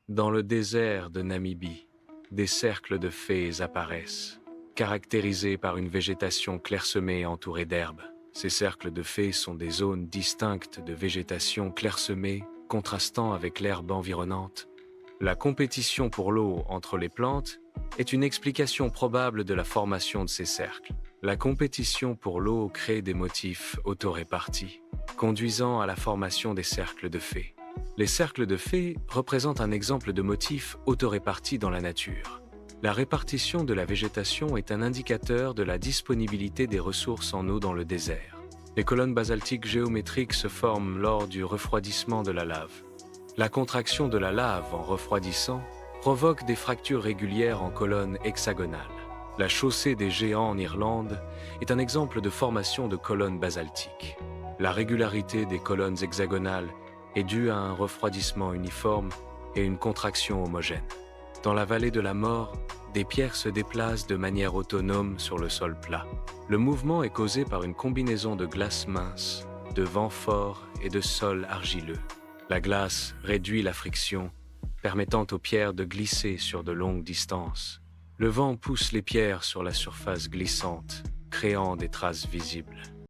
Dans le désert de Namibie, des cercles de fées apparaissent, caractérisés par une végétation clairsemée entourée d'herbes. Ces cercles de fées sont des zones distinctes de végétation clairsemée, contrastant avec l'herbe environnante. La compétition pour l'eau entre les plantes est une explication probable de la formation de ces cercles. La compétition pour l'eau crée des motifs autorépartis, conduisant à la formation des cercles de fées. Les cercles de fées représentent un exemple de motif autoréparti dans la nature. La répartition de la végétation est un indicateur de la disponibilité des ressources en eau dans le désert. Les colonnes basaltiques géométriques se forment lors du refroidissement de la lave. La contraction de la lave en refroidissant provoque des fractures régulières en colonnes hexagonales. La chaussée des géants en Irlande est un exemple de formation de colonnes basaltiques. La régularité des colonnes hexagonales est due à un refroidissement uniforme et une contraction homogène. Dans la vallée de la mort, des pierres se déplacent de manière autonome sur le sol plat. Le mouvement est causé par une combinaison de glace mince, de vent fort et de sol argileux. La glace réduit la friction, permettant aux pierres de glisser sur de longues distances. Le vent pousse les pierres sur la surface glissante, créant des traces visibles.